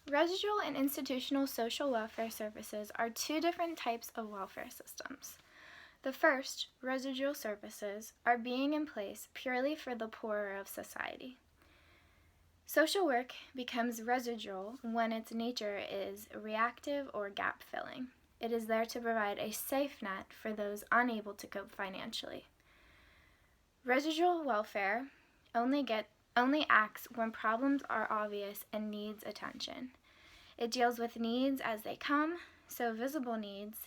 Residual and institutional social welfare services are two different types of welfare systems. The first, residual services, are being in place purely for the poorer of society. Social work becomes residual when its nature is reactive or gap-filling. It is there to provide a safe net for those unable to cope financially. Residual welfare only acts when problems are obvious and needs attention. It deals with needs as they come, so visible needs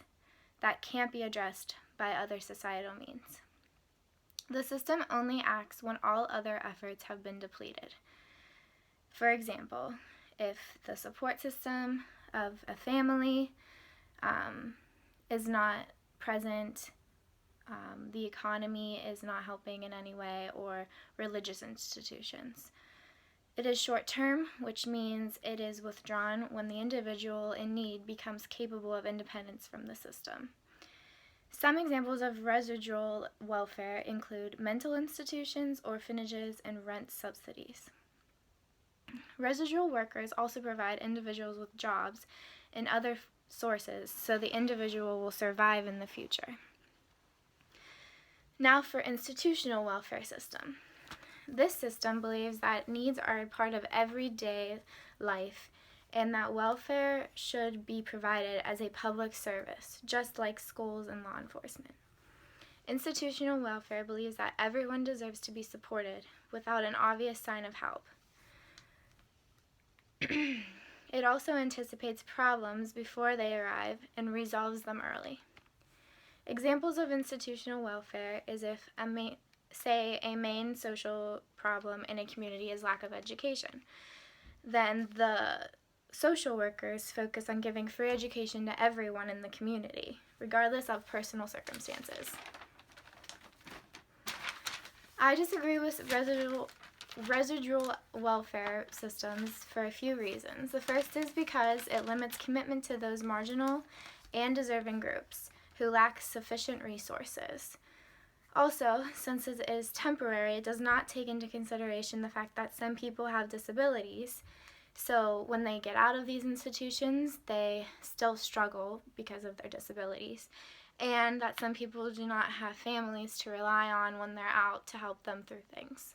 that can't be addressed by other societal means. The system only acts when all other efforts have been depleted. For example, if the support system of a family is not present, the economy is not helping in any way, or religious institutions. It is short-term, which means it is withdrawn when the individual in need becomes capable of independence from the system. Some examples of residual welfare include mental institutions, orphanages, and rent subsidies. Residual workers also provide individuals with jobs and other sources so the individual will survive in the future. Now for institutional welfare system. This system believes that needs are a part of everyday life and that welfare should be provided as a public service, just like schools and law enforcement. Institutional welfare believes that everyone deserves to be supported without an obvious sign of help. It also anticipates problems before they arrive and resolves them early. Examples of institutional welfare is if a main social problem in a community is lack of education. Then the social workers focus on giving free education to everyone in the community, regardless of personal circumstances. I disagree with residual welfare systems for a few reasons. The first is because it limits commitment to those marginal and deserving groups who lack sufficient resources. Also, since it is temporary, it does not take into consideration the fact that some people have disabilities, so when they get out of these institutions, they still struggle because of their disabilities, and that some people do not have families to rely on when they're out to help them through things.